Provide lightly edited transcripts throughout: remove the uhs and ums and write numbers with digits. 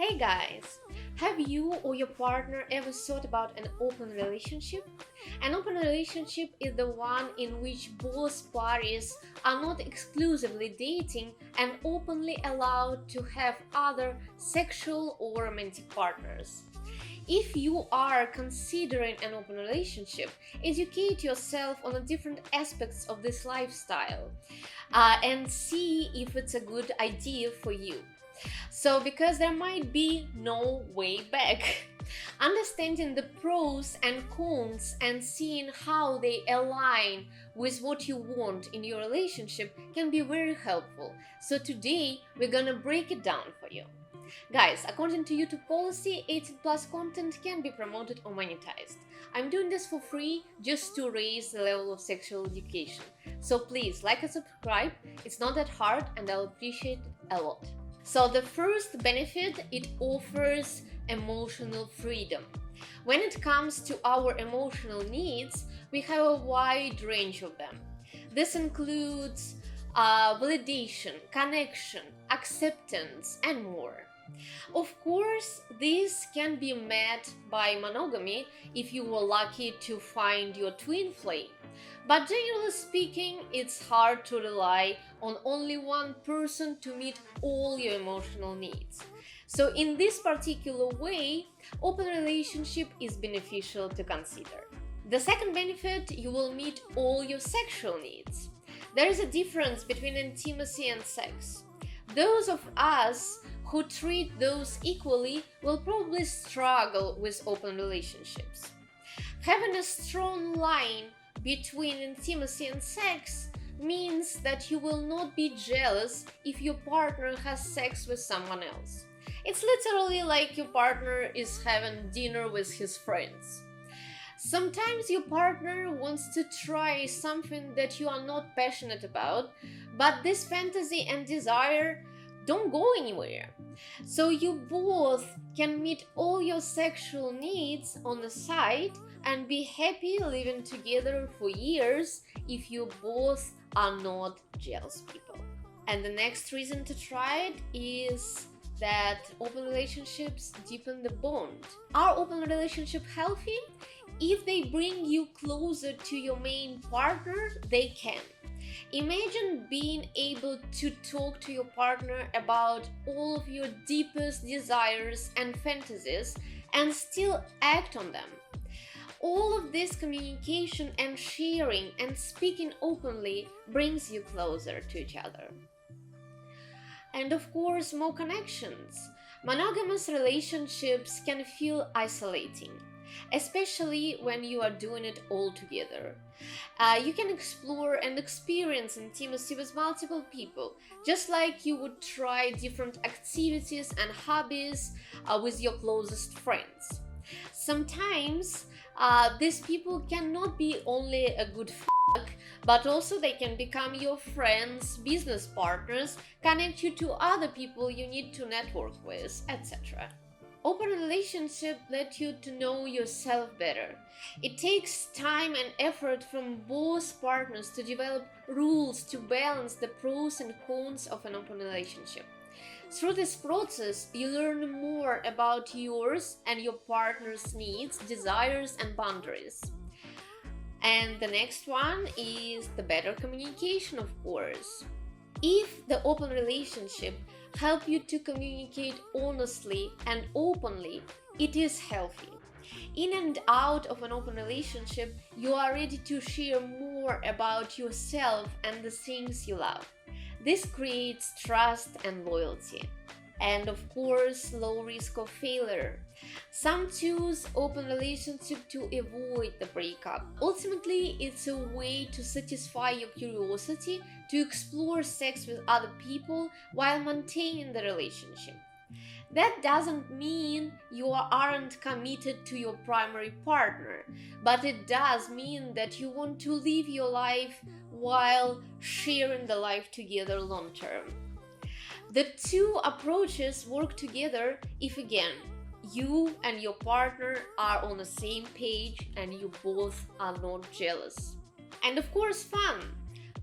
Hey guys, have you or your partner ever thought about an open relationship? An open relationship is the one in which both parties are not exclusively dating and openly allowed to have other sexual or romantic partners. If you are considering an open relationship, educate yourself on the different aspects of this lifestyle and see if it's a good idea for you. Because there might be no way back. Understanding the pros and cons and seeing how they align with what you want in your relationship can be very helpful. So today we're gonna break it down for you. Guys, according to YouTube policy, 18 plus content can be promoted or monetized. I'm doing this for free just to raise the level of sexual education. So please like and subscribe, it's not that hard and I'll appreciate it a lot. So the first benefit, it offers emotional freedom. When it comes to our emotional needs, we have a wide range of them. This includes validation, connection, acceptance, and more. Of course, this can be met by monogamy if you were lucky to find your twin flame. But generally speaking, it's hard to rely on only one person to meet all your emotional needs. So in this particular way, open relationship is beneficial to consider. The second benefit, you will meet all your sexual needs. There is a difference between intimacy and sex. Those of us who treat those equally will probably struggle with open relationships. Having a strong line between intimacy and sex means that you will not be jealous if your partner has sex with someone else. It's literally like your partner is having dinner with his friends. Sometimes your partner wants to try something that you are not passionate about, but this fantasy and desire don't go anywhere. So you both can meet all your sexual needs on the side and be happy living together for years if you both are not jealous people. And the next reason to try it is that open relationships deepen the bond. Are open relationships healthy? If they bring you closer to your main partner, they can. Imagine being able to talk to your partner about all of your deepest desires and fantasies and still act on them. All of this communication and sharing and speaking openly brings you closer to each other. And of course, more connections. Monogamous relationships can feel isolating, especially when you are doing it all together. You can explore and experience intimacy with multiple people, just like you would try different activities and hobbies with your closest friends. Sometimes these people cannot be only a good but also they can become your friends, business partners, connect you to other people you need to network with, etc. Open relationship let you to know yourself better. It takes time and effort from both partners to develop rules to balance the pros and cons of an open relationship. Through this process, you learn more about yours and your partner's needs, desires, and boundaries. And the next one is the better communication, of course. If the open relationship helps you to communicate honestly and openly, it is healthy. In and out of an open relationship, you are ready to share more about yourself and the things you love. This creates trust and loyalty. And of course, low risk of failure. Some choose open relationship to avoid the breakup. Ultimately, it's a way to satisfy your curiosity to explore sex with other people while maintaining the relationship. That doesn't mean you aren't committed to your primary partner, but it does mean that you want to live your life while sharing the life together long term. The two approaches work together if, again, you and your partner are on the same page and you both are not jealous. And of course, fun.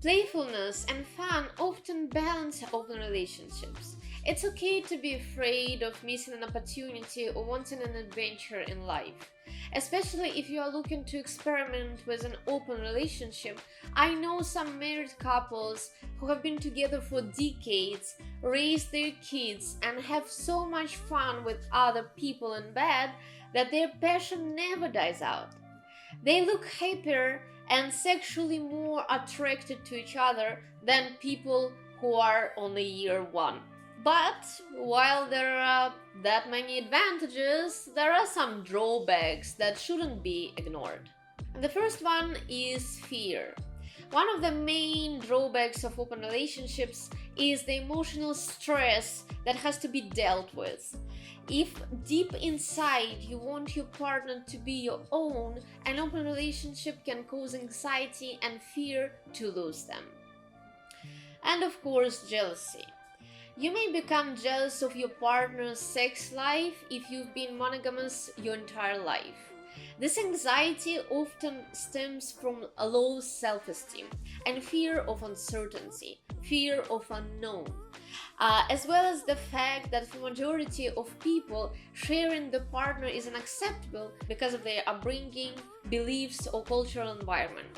Playfulness and fun often balance open relationships. It's okay to be afraid of missing an opportunity or wanting an adventure in life. Especially if you are looking to experiment with an open relationship. I know some married couples who have been together for decades, raised their kids, and have so much fun with other people in bed that their passion never dies out. They look happier and sexually more attracted to each other than people who are on the year one. But while there are that many advantages, there are some drawbacks that shouldn't be ignored. The first one is fear. One of the main drawbacks of open relationships is the emotional stress that has to be dealt with. If deep inside you want your partner to be your own, an open relationship can cause anxiety and fear to lose them. And of course, jealousy. You may become jealous of your partner's sex life if you've been monogamous your entire life. This anxiety often stems from a low self-esteem and fear of uncertainty, fear of unknown, as well as the fact that for majority of people, sharing the partner is unacceptable because of their upbringing, beliefs, or cultural environment.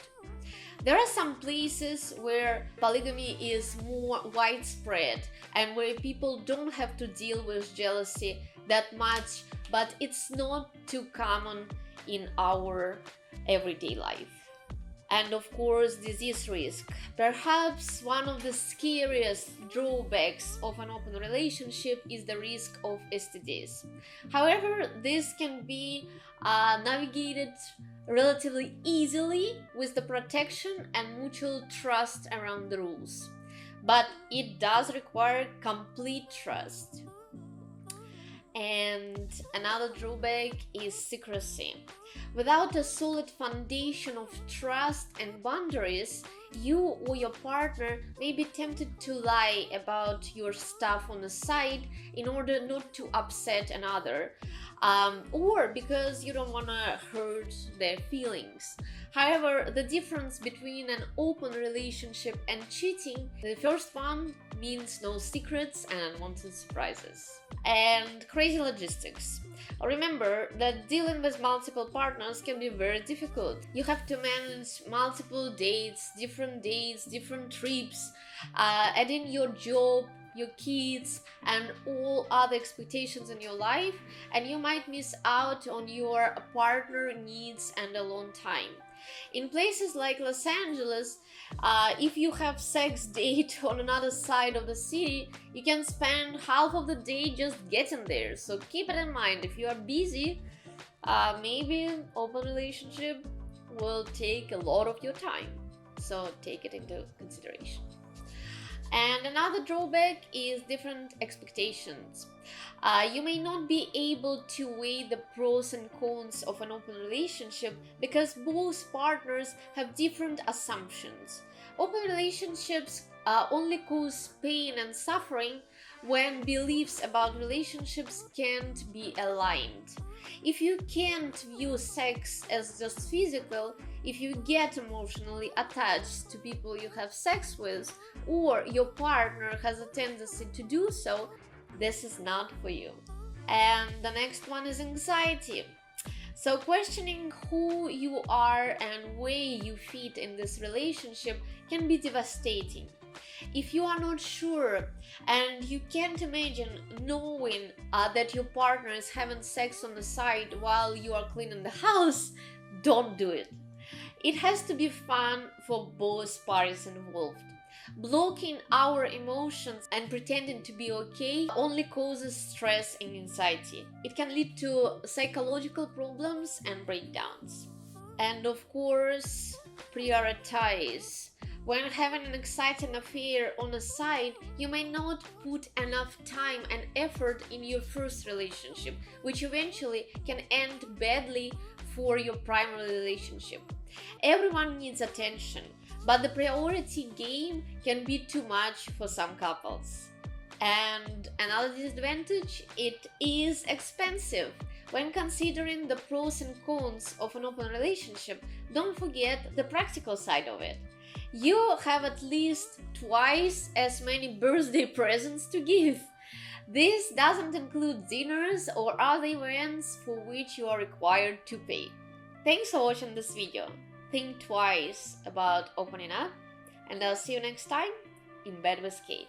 There are some places where polygamy is more widespread and where people don't have to deal with jealousy that much, but it's not too common in our everyday life. And of course, disease risk. Perhaps one of the scariest drawbacks of an open relationship is the risk of STDs. However, this can be navigated relatively easily with the protection and mutual trust around the rules. But it does require complete trust. And another drawback is secrecy. Without a solid foundation of trust and boundaries, you or your partner may be tempted to lie about your stuff on the side in order not to upset another, or because you don't want to hurt their feelings. However, the difference between an open relationship and cheating, the first one means no secrets and unwanted surprises. And crazy logistics. Remember that dealing with multiple partners can be very difficult. You have to manage multiple dates, different trips, add in your job, your kids, and all other expectations in your life, and you might miss out on your partner needs and alone time. In places like Los Angeles, if you have sex date on another side of the city, you can spend half of the day just getting there. So keep it in mind. If you are busy, maybe open relationship will take a lot of your time. So take it into consideration. And another drawback is different expectations. You may not be able to weigh the pros and cons of an open relationship because both partners have different assumptions. Open relationships only cause pain and suffering when beliefs about relationships can't be aligned. If you can't view sex as just physical, if you get emotionally attached to people you have sex with, or your partner has a tendency to do so, this is not for you. And the next one is anxiety. So questioning who you are and where you fit in this relationship can be devastating. If you are not sure and you can't imagine knowing that your partner is having sex on the side while you are cleaning the house, don't do it. It has to be fun for both parties involved. Blocking our emotions and pretending to be okay only causes stress and anxiety. It can lead to psychological problems and breakdowns. And of course, prioritize. When having an exciting affair on the side, you may not put enough time and effort in your first relationship, which eventually can end badly for your primary relationship. Everyone needs attention, but the priority game can be too much for some couples. And another disadvantage, it is expensive. When considering the pros and cons of an open relationship, don't forget the practical side of it. You have at least twice as many birthday presents to give. This doesn't include dinners or other events for which you are required to pay. Thanks for watching this video. Think twice about opening up, and I'll see you next time in Bed with Kate.